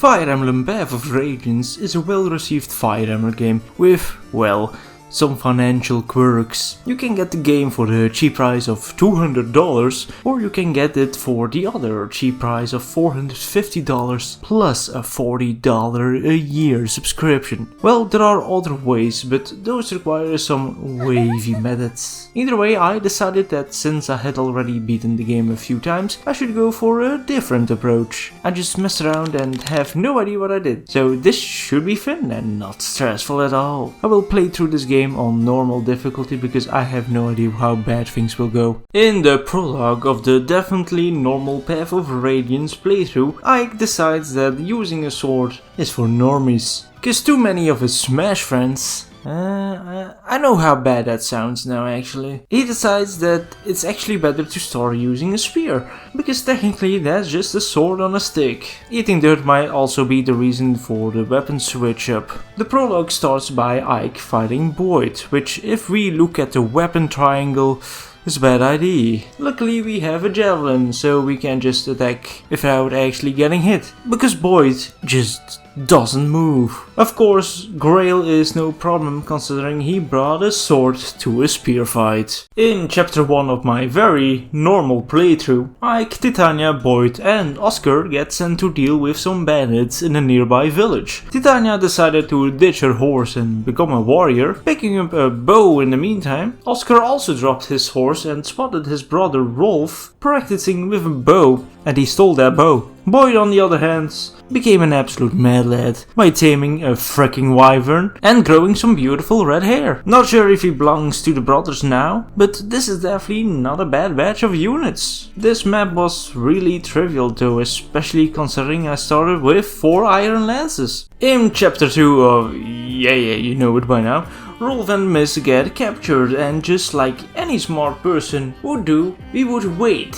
Fire Emblem Path of Radiance is a well-received Fire Emblem game with, well, some financial quirks. You can get the game for the cheap price of $200, or you can get it for the other cheap price of $450 plus a $40 a year subscription. Well, there are other ways, but those require some wavy methods. Either way, I decided that since I had already beaten the game a few times, I should go for a different approach. I just mess around and have no idea what I did, so this should be fun and not stressful at all. I will play through this game on normal difficulty because I have no idea how bad things will go. In the prologue of the definitely normal Path of Radiance playthrough, Ike decides that using a sword is for normies, cause too many of his Smash friends. I know how bad that sounds now actually. He decides that it's actually better to start using a spear, because technically that's just a sword on a stick. Eating dirt might also be the reason for the weapon switch up. The prologue starts by Ike fighting Boyd, which if we look at the weapon triangle, is a bad idea. Luckily we have a javelin, so we can just attack without actually getting hit, because Boyd just doesn't move. Of course, Grail is no problem considering he brought a sword to a spear fight. In chapter 1 of my very normal playthrough, Ike, Titania, Boyd and Oscar get sent to deal with some bandits in a nearby village. Titania decided to ditch her horse and become a warrior, picking up a bow in the meantime. Oscar also dropped his horse and spotted his brother Rolf practicing with a bow, and he stole that bow. Boyd, on the other hand, became an absolute mad lad by taming a freaking wyvern and growing some beautiful red hair. Not sure if he belongs to the brothers now, but this is definitely not a bad batch of units. This map was really trivial though, especially considering I started with 4 iron lances. In chapter 2 of you know it by now, Rolf and Miss get captured, and just like any smart person would do, we would wait,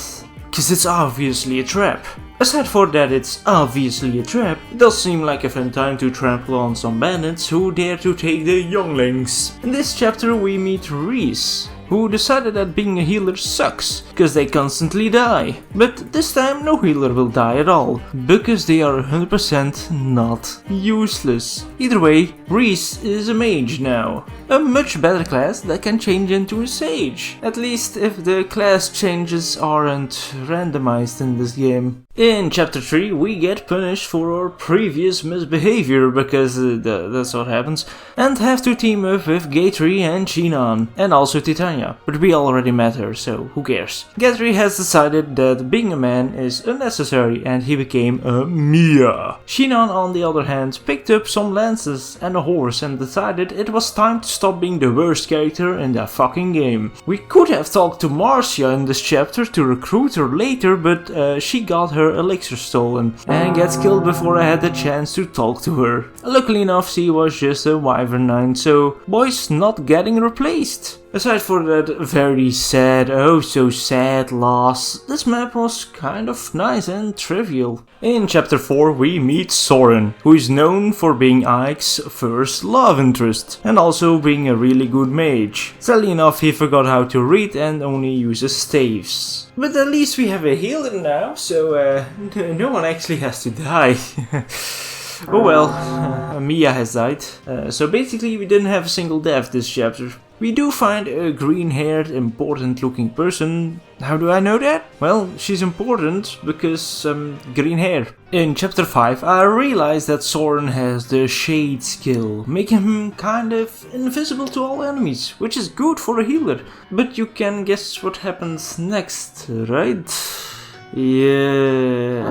cause it's obviously a trap. Aside for that it's obviously a trap, it does seem like a fun time to trample on some bandits who dare to take the younglings. In this chapter we meet Reese, who decided that being a healer sucks, cause they constantly die. But this time no healer will die at all, because they are 100% not useless. Either way, Reese is a mage now. A much better class that can change into a sage. At least if the class changes aren't randomized in this game. In chapter 3 we get punished for our previous misbehavior, because that's what happens, and have to team up with Gatry and Shinon, and also Titania, but we already met her, so who cares. Gatry has decided that being a man is unnecessary and he became a Mia. Shinon on the other hand picked up some lances and a horse and decided it was time to stop being the worst character in the fucking game. We could have talked to Marcia in this chapter to recruit her later, but she got her elixir stolen and gets killed before I had the chance to talk to her. Luckily enough she was just a wyvern 9, so Boyd's not getting replaced. Aside for that very sad, oh so sad loss, this map was kind of nice and trivial. In chapter 4 we meet Soren, who is known for being Ike's first love interest and also being a really good mage. Sadly enough he forgot how to read and only uses staves. But at least we have a healer now, so no one actually has to die. Oh well, Mia has died, so basically we didn't have a single death this chapter. We do find a green-haired, important-looking person. How do I know that? Well, she's important because green hair. In chapter 5 I realized that Soren has the shade skill, making him kind of invisible to all enemies, which is good for a healer. But you can guess what happens next, right? Yeah.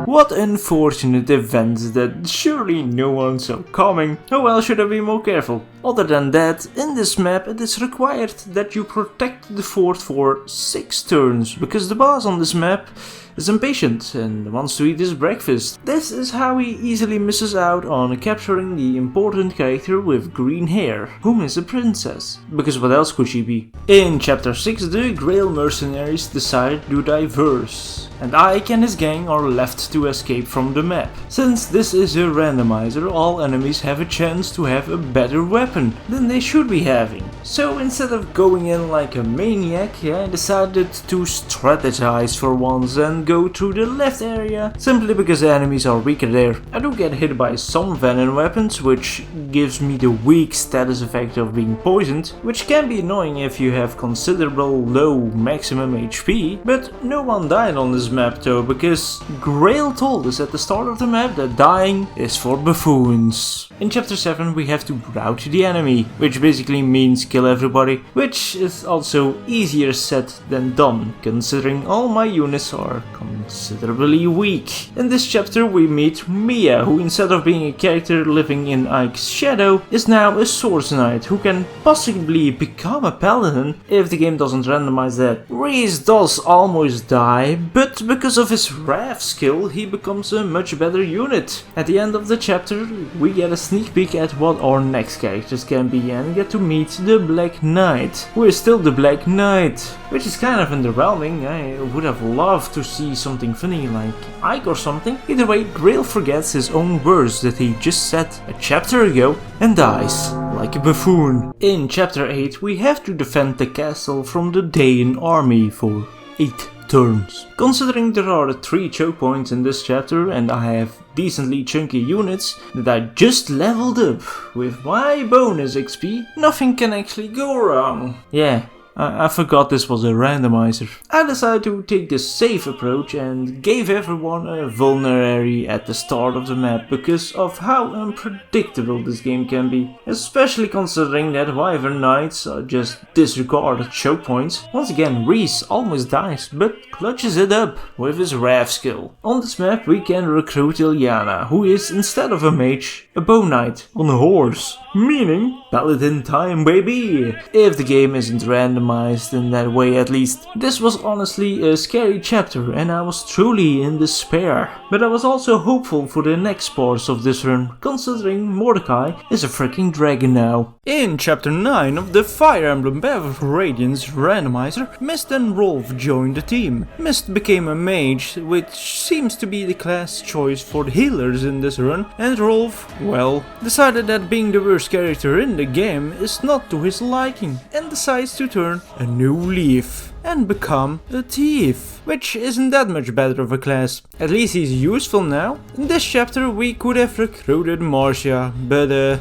What unfortunate events that surely no one saw coming. Oh well, should I be more careful? Other than that, in this map it is required that you protect the fort for 6 turns, because the boss on this map is impatient and wants to eat his breakfast. This is how he easily misses out on capturing the important character with green hair, whom is a princess, because what else could she be? In chapter 6 the Grail mercenaries decide to diverse. and Ike and his gang are left to escape from the map. Since this is a randomizer, all enemies have a chance to have a better weapon than they should be having. So instead of going in like a maniac, I decided to strategize for once and go through the left area, simply because the enemies are weaker there. I do get hit by some venom weapons, which gives me the weak status effect of being poisoned, which can be annoying if you have considerable low maximum HP, but no one died on this map though, because Grail told us at the start of the map that dying is for buffoons. In chapter 7 we have to rout the enemy, which basically means kill everybody, which is also easier said than done, considering all my units are considerably weak. In this chapter we meet Mia, who instead of being a character living in Ike's shadow, is now a Swords Knight who can possibly become a paladin if the game doesn't randomize that. Reese does almost die, but because of his Wrath skill he becomes a much better unit. At the end of the chapter we get a sneak peek at what our next characters can be and get to meet the Black Knight, who is still the Black Knight, which is kind of underwhelming. I would have loved to see something funny like Ike or something. Either way, Grail forgets his own words that he just said a chapter ago and dies like a buffoon. In chapter 8 we have to defend the castle from the Daean army for 8 turns. Considering there are 3 choke points in this chapter and I have decently chunky units that I just leveled up with my bonus XP, nothing can actually go wrong. Yeah, I forgot this was a randomizer. I decided to take the safe approach and gave everyone a vulnerary at the start of the map because of how unpredictable this game can be, especially considering that Wyvern Knights just disregard choke points. Once again, Reese almost dies, but clutches it up with his Wrath skill. On this map we can recruit Ilyana, who is, instead of a mage, a bow knight on a horse. Meaning paladin time, baby! If the game isn't randomized in that way at least. This was honestly a scary chapter and I was truly in despair. But I was also hopeful for the next parts of this run, considering Mordecai is a freaking dragon now. In chapter 9 of the Fire Emblem Path of Radiance randomizer, Mist and Rolf joined the team. Mist became a mage, which seems to be the class choice for the healers in this run, and Rolf, well, decided that being the worst character in the game is not to his liking and decides to turn a new leaf and become a thief, which isn't that much better of a class. At least he's useful now. In this chapter we could have recruited Marcia, but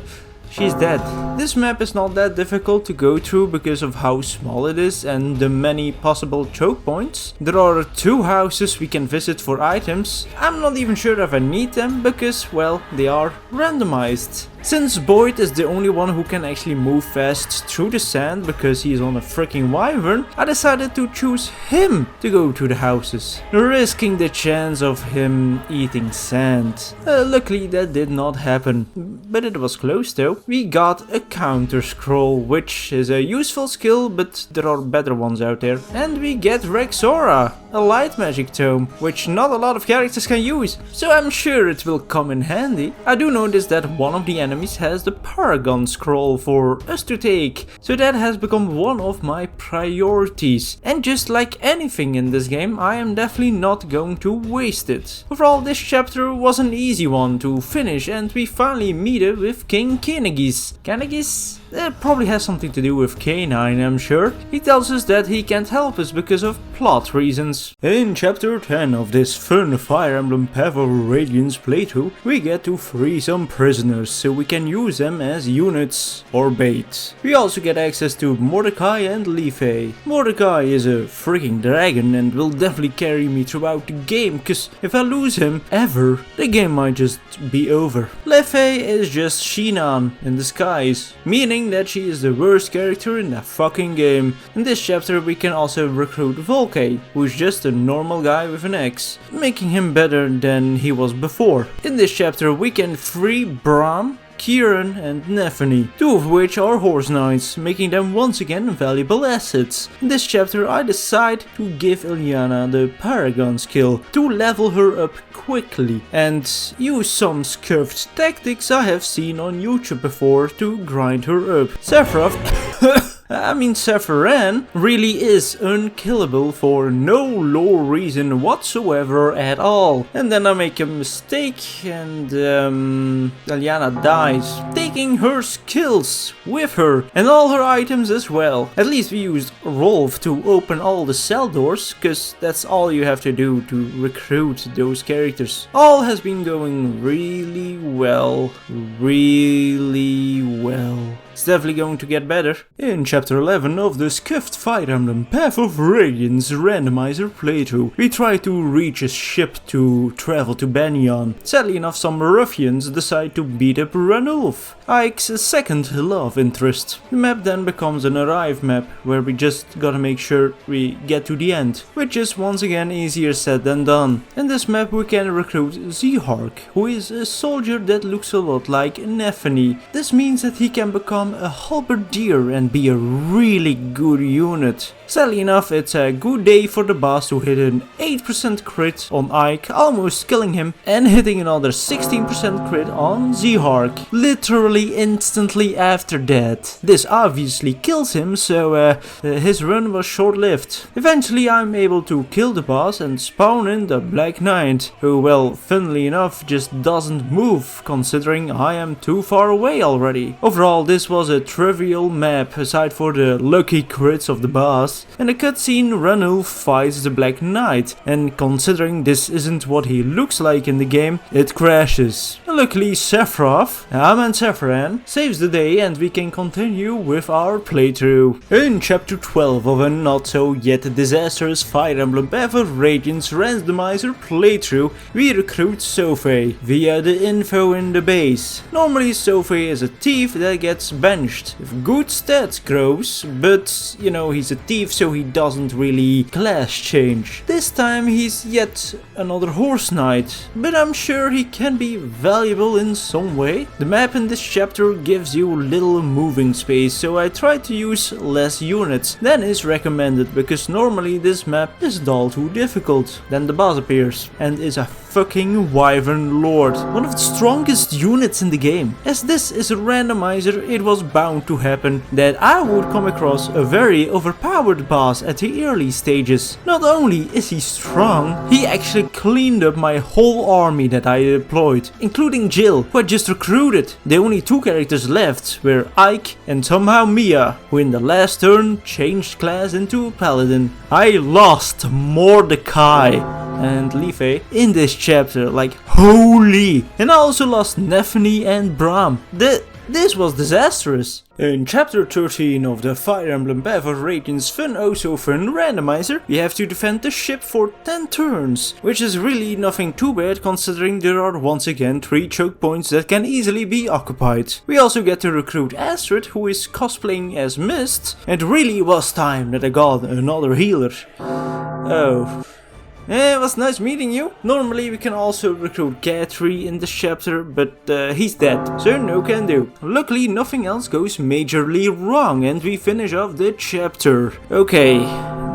she's dead. This map is not that difficult to go through because of how small it is and the many possible choke points. There are 2 houses we can visit for items. I'm not even sure if I need them because, well, they are randomized. Since Boyd is the only one who can actually move fast through the sand because he's on a freaking wyvern, I decided to choose him to go to the houses, risking the chance of him eating sand. Luckily that did not happen, but it was close though. We got a counter scroll, which is a useful skill, but there are better ones out there. And we get Rexora, a light magic tome, which not a lot of characters can use, so I'm sure it will come in handy. I do notice that one of the enemies has the Paragon scroll for us to take, so that has become one of my priorities. And just like anything in this game, I am definitely not going to waste it. Overall, this chapter was an easy one to finish and we finally meet it with King Kanagis. Kanagis? That probably has something to do with Canine, I'm sure. He tells us that he can't help us because of plot reasons. In chapter 10 of this fun Fire Emblem Path of Radiance playthrough, we get to free some prisoners so we can use them as units or bait. We also get access to Mordecai and Leafy. Mordecai is a freaking dragon and will definitely carry me throughout the game, cause if I lose him ever, the game might just be over. Leafy is just Shinan in disguise, meaning that she is the worst character in the fucking game. In this chapter we can also recruit Volkay, who is just a normal guy with an axe, making him better than he was before. In this chapter we can free Braum, Kieran and Nefany, 2 of which are horse knights, making them once again valuable assets. In this chapter I decide to give Ilyana the Paragon skill to level her up quickly and use some scuffed tactics I have seen on YouTube before to grind her up. Sephiroth I mean, Sephiroth really is unkillable for no lore reason whatsoever at all. And then I make a mistake and Eliana dies, taking her skills with her and all her items as well. At least we used Rolf to open all the cell doors, cause that's all you have to do to recruit those characters. All has been going really well. It's definitely going to get better. In chapter 11 of the Scuffed Fire Emblem Path of Radiance randomizer playthrough, we try to reach a ship to travel to Banyan. Sadly enough, some ruffians decide to beat up Ranulf, Ike's second love interest. The map then becomes an arrive map, where we just gotta make sure we get to the end, which is once again easier said than done. In this map we can recruit Zehark, who is a soldier that looks a lot like Nephany. This means that he can become a halberdier and be a really good unit. Sadly enough, it's a good day for the boss to hit an 8% crit on Ike, almost killing him, and hitting another 16% crit on Zehark, literally instantly after that. This obviously kills him, so his run was short-lived. Eventually I'm able to kill the boss and spawn in the Black Knight, who, well, funnily enough, just doesn't move, considering I am too far away already. Overall, this was a trivial map, aside for the lucky crits of the boss. In the cutscene, Ranulf fights the Black Knight, and considering this isn't what he looks like in the game, it crashes. Luckily, Sephiroth saves the day, and we can continue with our playthrough. In chapter 12 of a not so yet disastrous Fire Emblem Path of Radiance randomizer playthrough, we recruit Sophie via the info in the base. Normally Sophie is a thief that gets benched. If good stats grows, but you know, he's a thief so he doesn't really class change. This time he's yet another horse knight, but I'm sure he can be valuable in some way. The map in this chapter gives you little moving space, so I try to use less units than is recommended, because normally this map is all too difficult. Then the boss appears and is a fucking Wyvern Lord, one of the strongest units in the game. As this is a randomizer, it was bound to happen that I would come across a very overpowered boss at the early stages. Not only is he strong, he actually cleaned up my whole army that I deployed, including Jill, who I just recruited. The only two characters left were Ike and somehow Mia, who in the last turn changed class into a paladin. I lost Mordecai and Leafy in this chapter, like holy! And I also lost Nephany and Brahm. This was disastrous. In chapter 13 of the Fire Emblem Path of Radiance Fun Oh So Fun randomizer, we have to defend the ship for 10 turns, which is really nothing too bad considering there are once again 3 choke points that can easily be occupied. We also get to recruit Astrid, who is cosplaying as Mist, and it really was time that I got another healer. Oh. It was nice meeting you. Normally we can also recruit Gatry in this chapter, but he's dead, so no can do. Luckily nothing else goes majorly wrong and we finish off the chapter. Okay,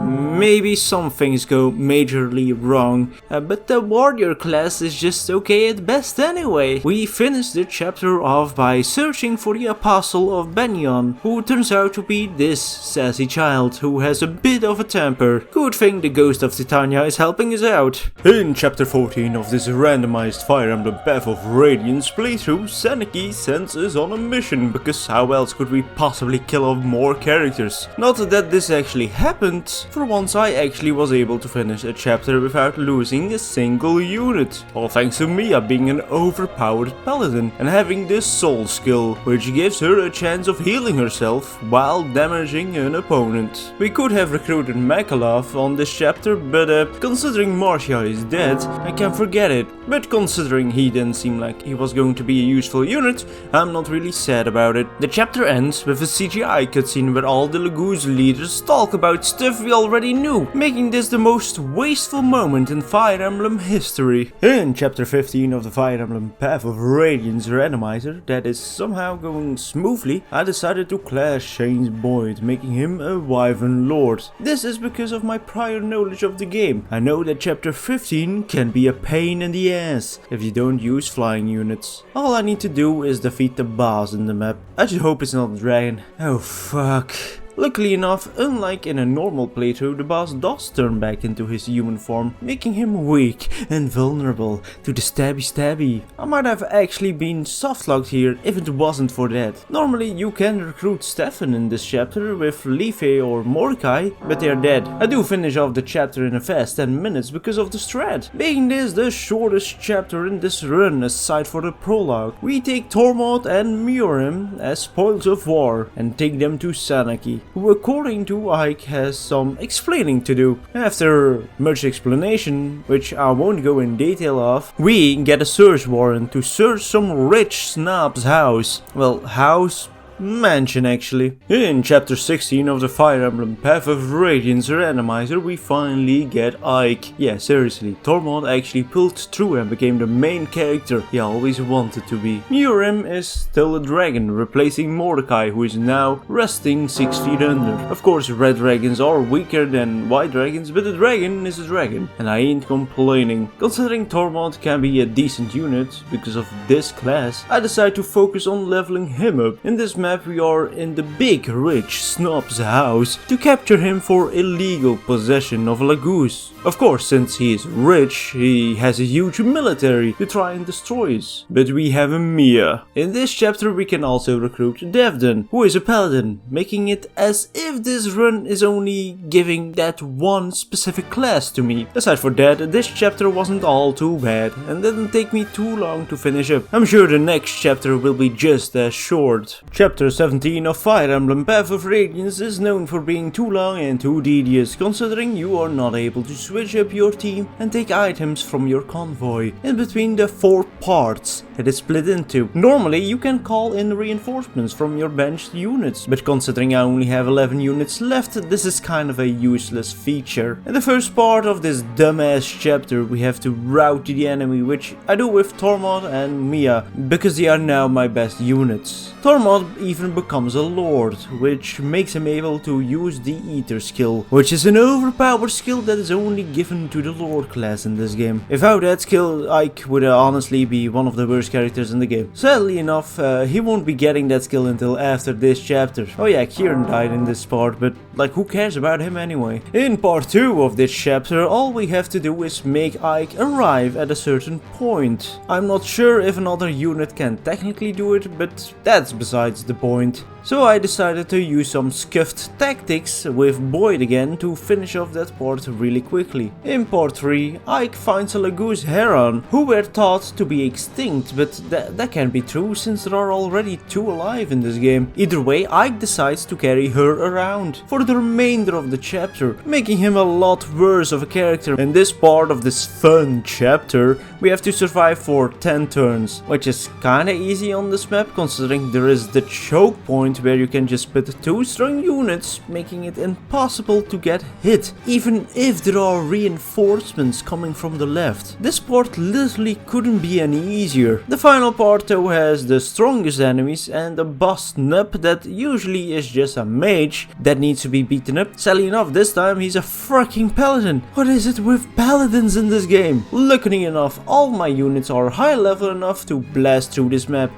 maybe some things go majorly wrong, but the warrior class is just okay at best anyway. We finish the chapter off by searching for the Apostle of Banyan, who turns out to be this sassy child who has a bit of a temper. Good thing the ghost of Titania is helping us out. In chapter 14 of this randomized Fire Emblem Path of Radiance playthrough, Seneki sends us on a mission, because how else could we possibly kill off more characters? Not that this actually happened. For once I actually was able to finish a chapter without losing a single unit. All thanks to Mia being an overpowered paladin and having this soul skill, which gives her a chance of healing herself while damaging an opponent. We could have recruited Makalov on this chapter, but considering Marcia is dead, I can forget it. But considering he didn't seem like he was going to be a useful unit, I'm not really sad about it. The chapter ends with a CGI cutscene where all the Laguz leaders talk about stuff we already knew, making this the most wasteful moment in Fire Emblem history. In chapter 15 of the Fire Emblem Path of Radiance randomizer that is somehow going smoothly, I decided to class change Boyd, making him a Wyvern Lord. This is because of my prior knowledge of the game. I know that chapter 15 can be a pain in the ass if you don't use flying units. All I need to do is defeat the boss in the map. I just hope it's not a dragon. Oh fuck. Luckily enough, unlike in a normal playthrough, the boss does turn back into his human form, making him weak and vulnerable to the stabby. I might have actually been softlocked here if it wasn't for that. Normally you can recruit Stefan in this chapter with Levi or Mordecai, but they are dead. I do finish off the chapter in a fast 10 minutes because of the strat, making this the shortest chapter in this run aside for the prologue. We take Tormod and Murim as spoils of war and take them to Sanaki, who according to Ike has some explaining to do. After much explanation, which I won't go in detail of, we get a search warrant to search some rich snob's house. Well, house? Mansion actually. In chapter 16 of the Fire Emblem Path of Radiance randomizer, we finally get Ike. Yeah, seriously, Tormod actually pulled through and became the main character he always wanted to be. Murim is still a dragon, replacing Mordecai, who is now resting 6 feet under. Of course, red dragons are weaker than white dragons, but a dragon is a dragon, and I ain't complaining. Considering Tormod can be a decent unit because of this class, I decide to focus on leveling him up. In this map we are in the big rich snob's house to capture him for illegal possession of a Lagoose. Of course, since he is rich, he has a huge military to try and destroy us. But we have a Mia. In this chapter we can also recruit Devden, who is a paladin, making it as if this run is only giving that one specific class to me. Aside for that, this chapter wasn't all too bad and didn't take me too long to finish up. I'm sure the next chapter will be just as short. Chapter 17 of Fire Emblem Path of Radiance is known for being too long and too tedious, considering you are not able to switch up your team and take items from your convoy in between the 4 parts it is split into. Normally you can call in reinforcements from your benched units, but considering I only have 11 units left, this is kind of a useless feature. In the first part of this dumbass chapter we have to rout the enemy, which I do with Tormod and Mia, because they are now my best units. Tormod even becomes a lord, which makes him able to use the Ether skill, which is an overpowered skill that is only given to the lord class in this game. Without that skill, Ike would honestly be one of the worst characters in the game. Sadly enough, he won't be getting that skill until after this chapter. Oh yeah, Kieran died in this part, but like who cares about him anyway? In part 2 of this chapter, all we have to do is make Ike arrive at a certain point. I'm not sure if another unit can technically do it, but that's besides the point. So I decided to use some scuffed tactics with Boyd again to finish off that part really quickly. In part 3, Ike finds a Lagoose Heron, who were thought to be extinct, but that can't be true since there are already 2 alive in this game. Either way, Ike decides to carry her around for the remainder of the chapter, making him a lot worse of a character. In this part of this fun chapter, we have to survive for 10 turns, which is kinda easy on this map considering there is the choke point where you can just put 2 strong units, making it impossible to get hit, even if there are reinforcements coming from the left. This part literally couldn't be any easier. The final part though has the strongest enemies and a boss nub that usually is just a mage that needs to be beaten up. Sadly enough, this time he's a freaking paladin. What is it with paladins in this game? Luckily enough, all my units are high level enough to blast through this map.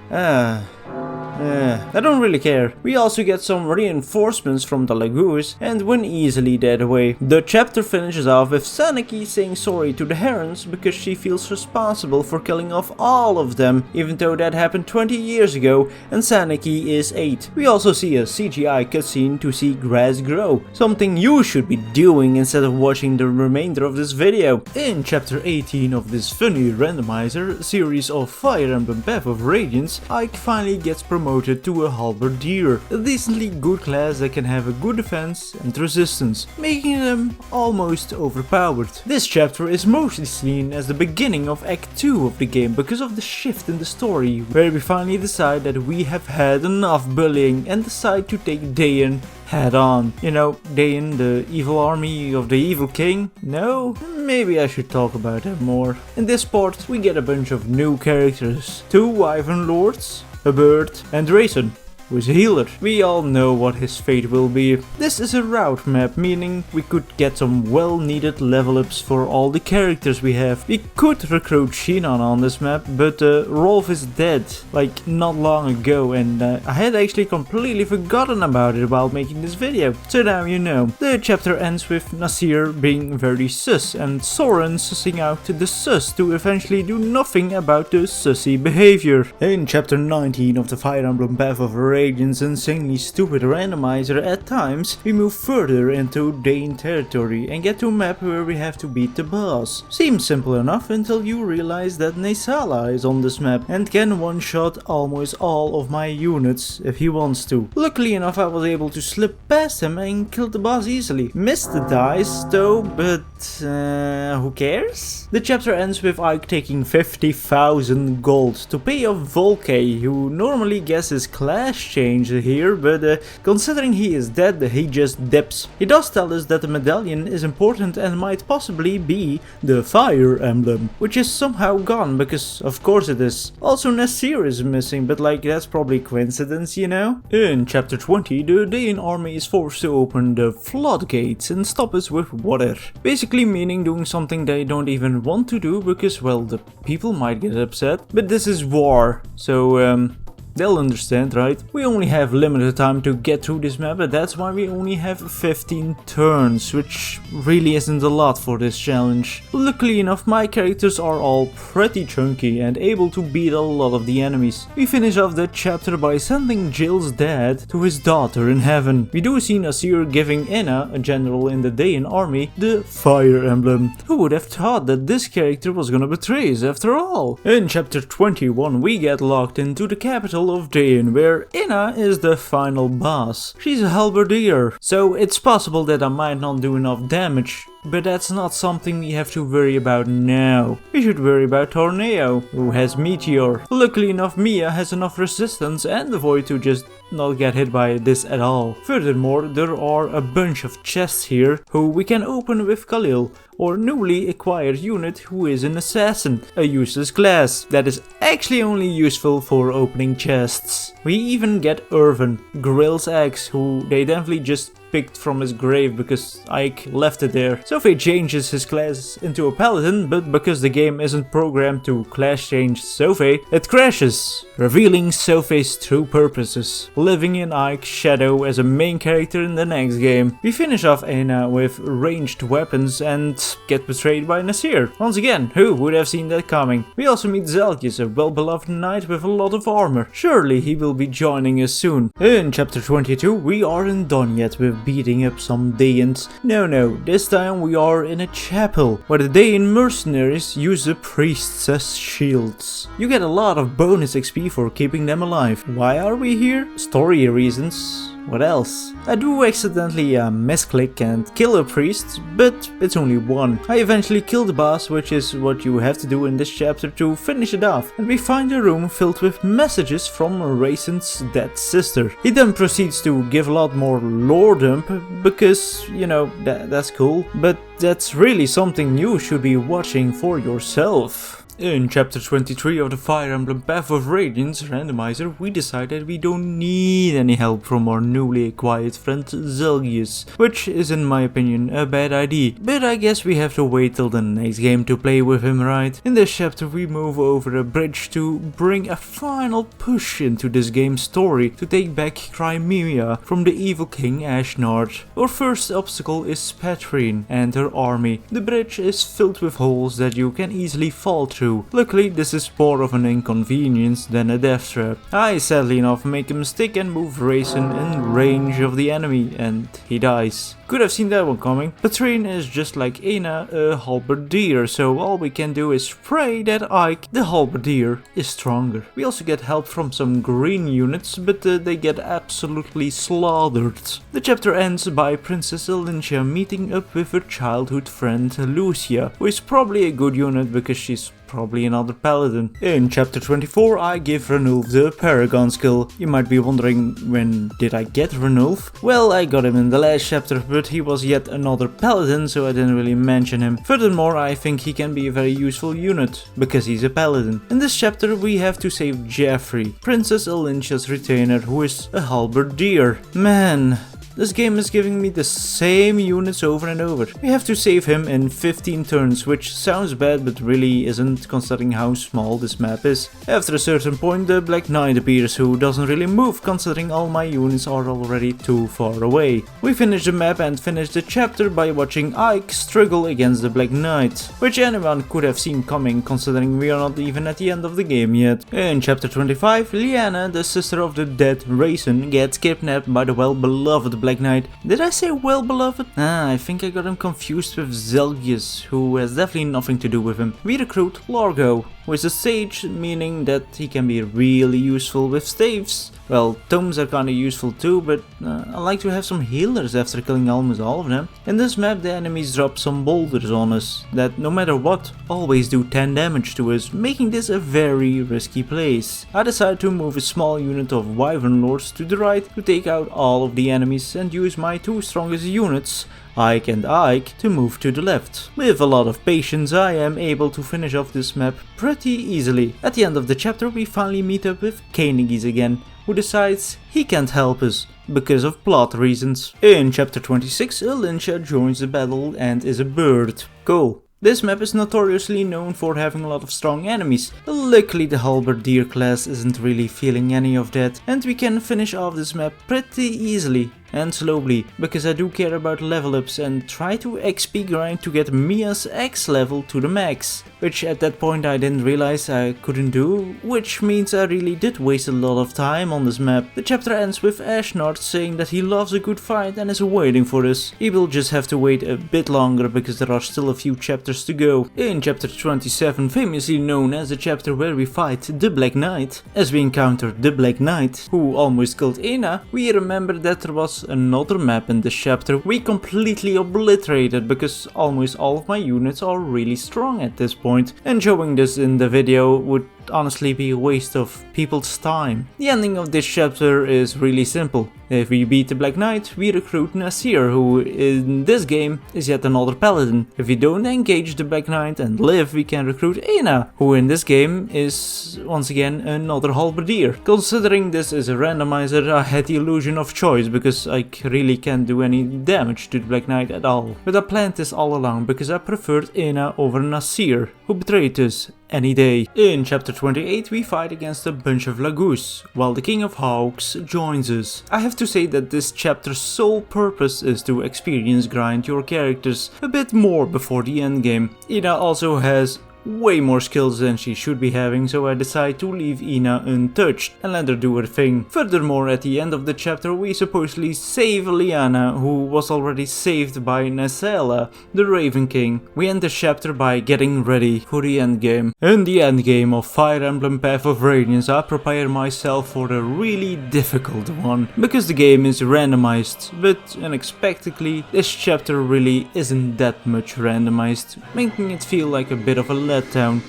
I don't really care. We also get some reinforcements from the Lagoose and win easily that way. The chapter finishes off with Sanaki saying sorry to the Herons because she feels responsible for killing off all of them, even though that happened 20 years ago and Sanaki is 8. We also see a CGI cutscene to see grass grow, something you should be doing instead of watching the remainder of this video. In chapter 18 of this funny randomizer series of Fire Emblem Path of Radiance, Ike finally gets promoted to a halberdier, a decently good class that can have a good defense and resistance, making them almost overpowered. This chapter is mostly seen as the beginning of Act 2 of the game because of the shift in the story, where we finally decide that we have had enough bullying and decide to take Dayan head on. You know, Dayan, the evil army of the evil king? No? Maybe I should talk about that more. In this part, we get a bunch of new characters. 2 Wyvern Lords, a bird, and Raisin. who is a healer. We all know what his fate will be. This is a route map, meaning we could get some well needed level ups for all the characters we have. We could recruit Shinon on this map, but Rolf is dead, like not long ago, and I had actually completely forgotten about it while making this video. So now you know. The chapter ends with Nasir being very sus and Soren sussing out the sus to eventually do nothing about the sussy behavior. In chapter 19 of the Fire Emblem Path of Radiance insanely stupid randomizer at times, we move further into Dane territory and get to a map where we have to beat the boss. Seems simple enough until you realize that Nesala is on this map and can one-shot almost all of my units if he wants to. Luckily enough, I was able to slip past him and kill the boss easily. Missed the dice though, but who cares? The chapter ends with Ike taking 50,000 gold to pay off Volkay, who normally gets his class change here, but considering he is dead, he just dips. He does tell us that the medallion is important and might possibly be the Fire Emblem, which is somehow gone, because of course it is. Also Nasir is missing, but like that's probably coincidence, you know? In chapter 20, the Dane army is forced to open the floodgates and stop us with water. Basically meaning doing something they don't even want to do because, well, the people might get upset. But this is war, so they'll understand, right? We only have limited time to get through this map, but that's why we only have 15 turns, which really isn't a lot for this challenge. Luckily enough, my characters are all pretty chunky and able to beat a lot of the enemies. We finish off the chapter by sending Jill's dad to his daughter in heaven. We do see Nasir giving Inna, a general in the Dayan army, the Fire Emblem. Who would have thought that this character was gonna betray us after all? In chapter 21, we get locked into the capital of Dayan, where Inna is the final boss. She's a halberdier, so it's possible that I might not do enough damage, but that's not something we have to worry about now. We should worry about Tornado, who has Meteor. Luckily enough, Mia has enough resistance and the Void to just not get hit by this at all. Furthermore, there are a bunch of chests here who we can open with Khalil, or newly acquired unit who is an assassin, a useless class that is actually only useful for opening chests. We even get Irvin, Grill's ex, who they definitely just picked from his grave because Ike left it there. Sophie changes his class into a paladin, but because the game isn't programmed to class change Sophie, it crashes, revealing Sophie's true purposes, living in Ike's shadow as a main character in the next game. We finish off Anna with ranged weapons and get betrayed by Nasir. Once again, who would have seen that coming? We also meet Zelgius, a well-beloved knight with a lot of armor. Surely he will be joining us soon. In chapter 22, we aren't done yet with beating up some Dayans. No, this time we are in a chapel, where the Dayan mercenaries use the priests as shields. You get a lot of bonus XP for keeping them alive. Why are we here? Story reasons. What else? I do accidentally misclick and kill a priest, but it's only one. I eventually kill the boss, which is what you have to do in this chapter to finish it off, and we find a room filled with messages from Raisin's dead sister. He then proceeds to give a lot more lore dump, because, you know, that's cool, but that's really something you should be watching for yourself. In chapter 23 of the Fire Emblem Path of Radiance randomizer, we decide that we don't need any help from our newly acquired friend Zelgius, which is in my opinion a bad idea, but I guess we have to wait till the next game to play with him, right? In this chapter we move over a bridge to bring a final push into this game's story to take back Crimea from the evil king Ashnard. Our first obstacle is Patrine and her army. The bridge is filled with holes that you can easily fall through. Luckily, this is more of an inconvenience than a death trap. I sadly enough make a mistake and move Raisin in range of the enemy, and he dies. Could have seen that one coming. Patrine is just like Anna, a halberdier, so all we can do is pray that Ike, the halberdier, is stronger. We also get help from some green units, but they get absolutely slaughtered. The chapter ends by Princess Elincia meeting up with her childhood friend Lucia, who is probably a good unit because she's probably another paladin. In chapter 24 I give Ranulf the Paragon skill. You might be wondering, when did I get Ranulf? Well, I got him in the last chapter, but he was yet another paladin, so I didn't really mention him. Furthermore, I think he can be a very useful unit, because he's a paladin. In this chapter we have to save Geoffrey, Princess Elincia's retainer, who is a halberdier. Man, this game is giving me the same units over and over. We have to save him in 15 turns, which sounds bad but really isn't, considering how small this map is. After a certain point the Black Knight appears, who doesn't really move considering all my units are already too far away. We finish the map and finish the chapter by watching Ike struggle against the Black Knight, which anyone could have seen coming considering we are not even at the end of the game yet. In chapter 25, Lyanna, the sister of the dead Raisin, gets kidnapped by the well-beloved Black Knight. Did I say well beloved? I think I got him confused with Zelgius, who has definitely nothing to do with him. We recruit Largo, who is a sage, meaning that he can be really useful with staves. Well, tomes are kinda useful too, but I like to have some healers after killing almost all of them. In this map the enemies drop some boulders on us, that no matter what, always do 10 damage to us, making this a very risky place. I decide to move a small unit of Wyvern Lords to the right to take out all of the enemies and use my two strongest units, Ike and Ike, to move to the left. With a lot of patience I am able to finish off this map pretty easily. At the end of the chapter we finally meet up with Koenigis again, who decides he can't help us because of plot reasons. In chapter 26 Elincia joins the battle and is a bird. Cool. This map is notoriously known for having a lot of strong enemies. Luckily the halberdier class isn't really feeling any of that, and we can finish off this map pretty easily and slowly, because I do care about level ups and try to XP grind to get Mia's X level to the max, which at that point I didn't realize I couldn't do, which means I really did waste a lot of time on this map. The chapter ends with Ashnard saying that he loves a good fight and is waiting for us. He will just have to wait a bit longer because there are still a few chapters to go. In chapter 27, famously known as the chapter where we fight the Black Knight, as we encounter the Black Knight, who almost killed Ena, we remember that there was another map in this chapter we completely obliterated because almost all of my units are really strong at this point, and showing this in the video would honestly be a waste of people's time. The ending of this chapter is really simple. If we beat the Black Knight, we recruit Nasir, who in this game is yet another paladin. If we don't engage the Black Knight and live, we can recruit Ena, who in this game is once again another halberdier. Considering this is a randomizer, I had the illusion of choice because I really can't do any damage to the Black Knight at all. But I planned this all along because I preferred Ena over Nasir, who betrayed us any day. In chapter 28 we fight against a bunch of Lagus, while the King of Hawks joins us. I have to say that this chapter's sole purpose is to experience grind your characters a bit more before the endgame. Ena also has way more skills than she should be having, so I decide to leave Ena untouched and let her do her thing. Furthermore, at the end of the chapter we supposedly save Lyanna, who was already saved by Nasela, the Raven King. We end the chapter by getting ready for the endgame. In the endgame of Fire Emblem Path of Radiance I prepare myself for a really difficult one, because the game is randomized, but unexpectedly this chapter really isn't that much randomized, making it feel like a bit of a letdown.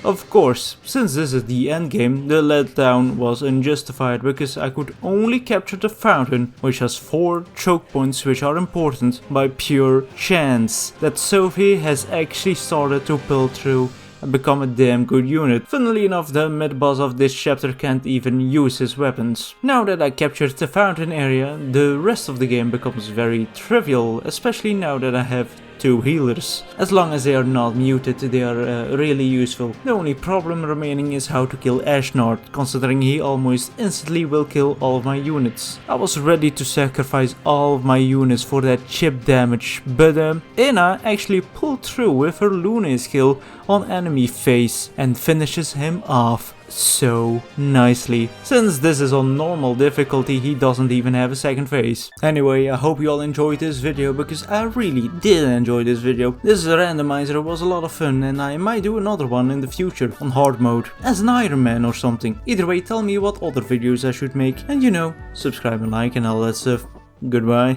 Of course, since this is the endgame, the letdown was unjustified because I could only capture the fountain, which has 4 choke points which are important, by pure chance. That Sophie has actually started to pull through and become a damn good unit. Funnily enough, the mid-boss of this chapter can't even use his weapons. Now that I captured the fountain area, the rest of the game becomes very trivial, especially now that I have 2 healers. As long as they are not muted, they are really useful. The only problem remaining is how to kill Ashnard, considering he almost instantly will kill all of my units. I was ready to sacrifice all of my units for that chip damage, but Ena actually pulled through with her Lune skill on enemy face and finishes him off so nicely. Since this is on normal difficulty, he doesn't even have a second phase. Anyway, I hope you all enjoyed this video, because I really did enjoy this video. This randomizer was a lot of fun, and I might do another one in the future on hard mode as an Iron Man or something. Either way, tell me what other videos I should make, and you know, subscribe and like and all that stuff. Goodbye.